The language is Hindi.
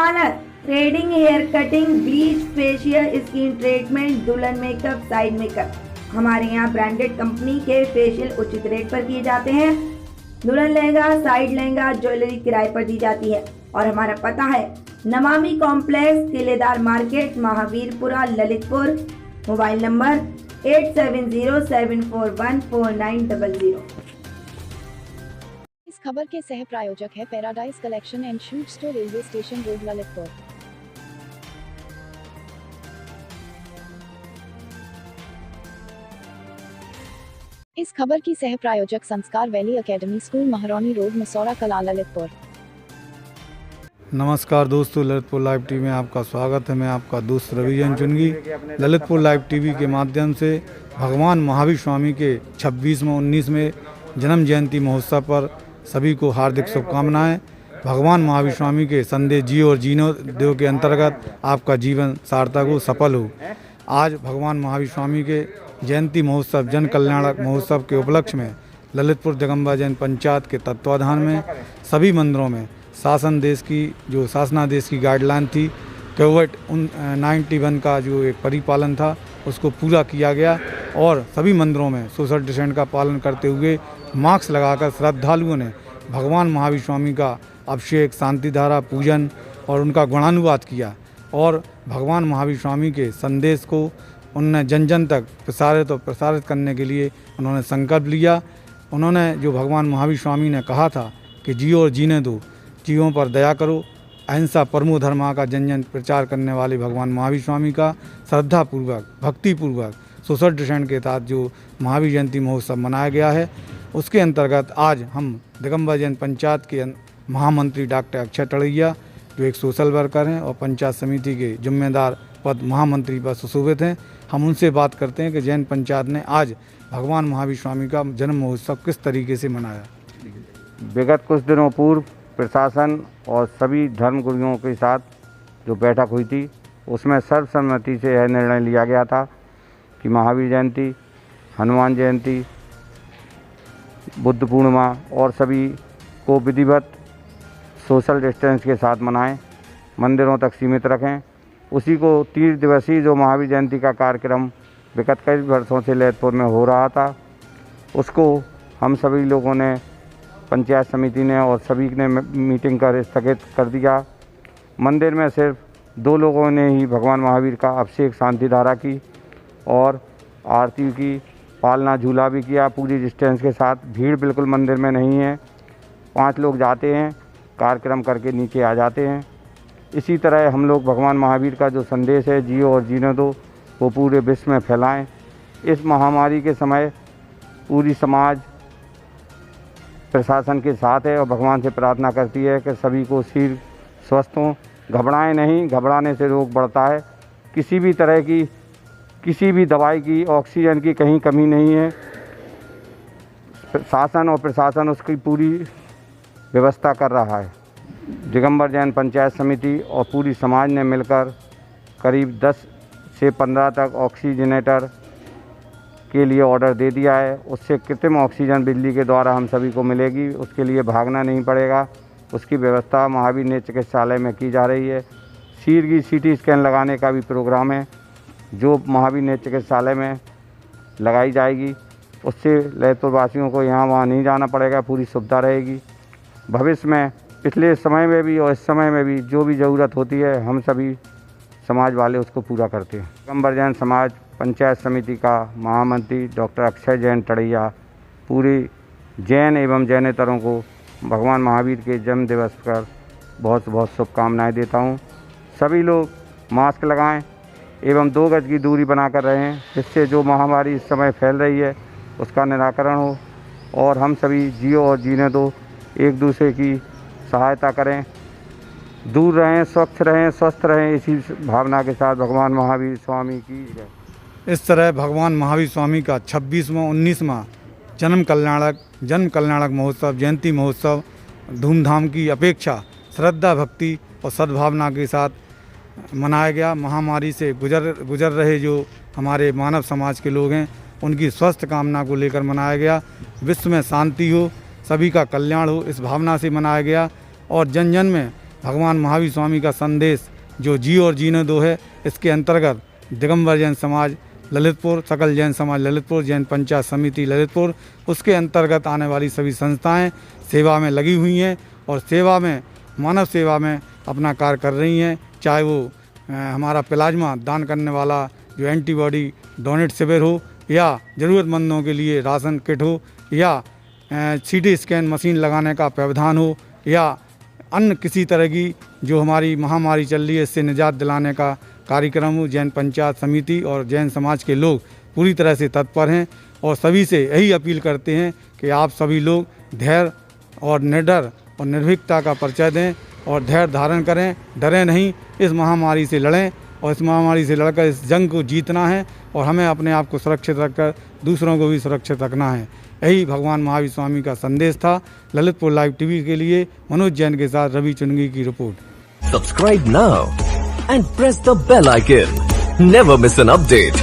Honour threading, hair cutting, bleach, facial, skin treatment, दुल्हन मेकअप, साइड मेकअप। हमारे यहाँ ब्रांडेड कंपनी के फेशियल उचित रेट पर किए जाते हैं। दुल्हन लहंगा, साइड लहंगा, ज्वेलरी किराए पर दी जाती है और हमारा पता है Namami complex, Kiledar market, Mahavirpura, Lalitpur. Mobile number 8707414900। इस खबर के सह प्रायोजक है paradise collection and shoe store, railway station road, Lalitpur. इस खबर की सह प्रायोजक Sanskar valley academy school, Mahrauni road, Masaura Kala, Lalitpur. नमस्कार दोस्तों, ललितपुर लाइव टीवी में आपका स्वागत है। मैं आपका दोस्त रविजन चुनगी। ललितपुर लाइव टीवी के माध्यम से भगवान महावीर स्वामी के 26वें 19वें जन्म जयंती महोत्सव पर सभी को हार्दिक शुभकामनाएं। भगवान महावीर स्वामी के संदेश जियो और जीनो देव के अंतर्गत आपका जीवन सार्थक हो, सफल हो। आज भगवान महावीर स्वामी के जयंती महोत्सव, जन कल्याणक महोत्सव के उपलक्ष्य में ललितपुर जगम्बा जैन पंचायत के तत्वाधान में सभी मंदिरों में शासनादेश की गाइडलाइन थी, कोविड-19 का जो एक परिपालन था उसको पूरा किया गया और सभी मंदिरों में सोशल डिस्टेंस का पालन करते हुए मास्क लगाकर श्रद्धालुओं ने भगवान महावीर स्वामी का अभिषेक, शांति धारा, पूजन और उनका गुणानुवाद किया और भगवान महावीर स्वामी के संदेश को उन्होंने जन जन तक प्रसारित करने के लिए उन्होंने संकल्प लिया। उन्होंने जो भगवान महावीर स्वामी ने कहा था कि जियो और जीने दो, जीवों पर दया करो, अहिंसा परमो धर्मा का जन जन प्रचार करने वाले भगवान महावीर स्वामी का श्रद्धापूर्वक, भक्तिपूर्वक सोशल डिस्टेंस के तहत जो महावीर जयंती महोत्सव मनाया गया है, उसके अंतर्गत आज हम दिगंबर जैन पंचायत के महामंत्री डॉक्टर अक्षय टड़ैया, जो एक सोशल वर्कर हैं और पंचायत समिति के जिम्मेदार पद महामंत्री पर सुशोभित हैं, हम उनसे बात करते हैं कि जैन पंचायत ने आज भगवान महावीर स्वामी का जन्म महोत्सव किस तरीके से मनाया। विगत कुछ दिनों पूर्व प्रशासन और सभी धर्मगुरुओं के साथ जो बैठक हुई थी, उसमें सर्वसम्मति से यह निर्णय लिया गया था कि महावीर जयंती, हनुमान जयंती, बुद्ध पूर्णिमा और सभी को विधिवत सोशल डिस्टेंस के साथ मनाएं, मंदिरों तक सीमित रखें। उसी को 30 दिवसीय जो महावीर जयंती का कार्यक्रम विगत कई वर्षों से ललितपुर में हो रहा था, उसको हम सभी लोगों ने, पंचायत समिति ने और सभी ने मीटिंग कर स्थगित कर दिया। मंदिर में सिर्फ 2 लोगों ने ही भगवान महावीर का अभिषेक, शांति धारा की और आरती की, पालना झूला भी किया पूरी डिस्टेंस के साथ। भीड़ बिल्कुल मंदिर में नहीं है, 5 लोग जाते हैं, कार्यक्रम करके नीचे आ जाते हैं। इसी तरह हम लोग भगवान महावीर का जो संदेश है, जियो और जीने दो, वो पूरे विश्व में फैलाएं। इस महामारी के समय पूरी समाज प्रशासन के साथ है और भगवान से प्रार्थना करती है कि सभी को शीघ्र स्वस्थ हों। घबराएं नहीं, घबराने से रोग बढ़ता है। किसी भी तरह की, किसी भी दवाई की, ऑक्सीजन की कहीं कमी नहीं है। शासन और प्रशासन उसकी पूरी व्यवस्था कर रहा है। दिगंबर जैन पंचायत समिति और पूरी समाज ने मिलकर करीब 10 से 15 तक ऑक्सीजनेटर के लिए ऑर्डर दे दिया है। उससे कृत्रिम ऑक्सीजन बिजली के द्वारा हम सभी को मिलेगी, उसके लिए भागना नहीं पड़ेगा। उसकी व्यवस्था महावीर नेत्र चिकित्सालय में की जा रही है। शीघ्र CT स्कैन लगाने का भी प्रोग्राम है, जो महावीर नेत्र चिकित्सालय में लगाई जाएगी। उससे ललितपुर वासियों को यहाँ वहाँ नहीं जाना पड़ेगा, पूरी सुविधा रहेगी। भविष्य में, पिछले समय में भी और इस समय में भी जो भी ज़रूरत होती है, हम सभी समाज वाले उसको पूरा करते हैं। दिगंबर जैन समाज पंचायत समिति का महामंत्री डॉक्टर अक्षय जैन टड़ैया पूरे जैन एवं जैनेतरों को भगवान महावीर के जन्म दिवस पर बहुत बहुत शुभकामनाएं देता हूं। सभी लोग मास्क लगाएं एवं 2 गज की दूरी बनाकर रहें, जिससे जो महामारी इस समय फैल रही है उसका निराकरण हो और हम सभी जियो और जीने दो, एक दूसरे की सहायता करें, दूर रहें, स्वच्छ रहें, स्वस्थ रहें। इसी भावना के साथ भगवान महावीर स्वामी की जय। इस तरह भगवान महावीर स्वामी का 26वां 19वां जन्म कल्याणक महोत्सव, जयंती महोत्सव धूमधाम की अपेक्षा श्रद्धा, भक्ति और सद्भावना के साथ मनाया गया। महामारी से गुजर रहे जो हमारे मानव समाज के लोग हैं, उनकी स्वस्थ कामना को लेकर मनाया गया। विश्व में शांति हो, सभी का कल्याण हो, इस भावना से मनाया गया और जन जन में भगवान महावीर स्वामी का संदेश जो जी और जीने दो है, इसके अंतर्गत दिगंबर जैन समाज ललितपुर, सकल जैन समाज ललितपुर, जैन पंचायत समिति ललितपुर, उसके अंतर्गत आने वाली सभी संस्थाएं सेवा में लगी हुई हैं और सेवा में, मानव सेवा में अपना कार्य कर रही हैं। चाहे वो हमारा प्लाज्मा दान करने वाला जो एंटीबॉडी डोनेट शिविर हो, या ज़रूरतमंदों के लिए राशन किट हो, या सीटी स्कैन मशीन लगाने का प्रावधान हो, या अन्य किसी तरह की जो हमारी महामारी चल रही है इससे निजात दिलाने का कार्यक्रम हो, जैन पंचायत समिति और जैन समाज के लोग पूरी तरह से तत्पर हैं और सभी से यही अपील करते हैं कि आप सभी लोग धैर्य और निडर और निर्भीकता का परिचय दें और धैर्य धारण करें, डरें नहीं, इस महामारी से लड़ें और इस महामारी से लड़कर इस जंग को जीतना है और हमें अपने आप को सुरक्षित रखकर दूसरों को भी सुरक्षित रखना है। यही भगवान महावीर स्वामी का संदेश था। ललितपुर लाइव टीवी के लिए मनोज जैन के साथ रवि चुनगी की report. Subscribe now and press the bell icon. Never miss an update.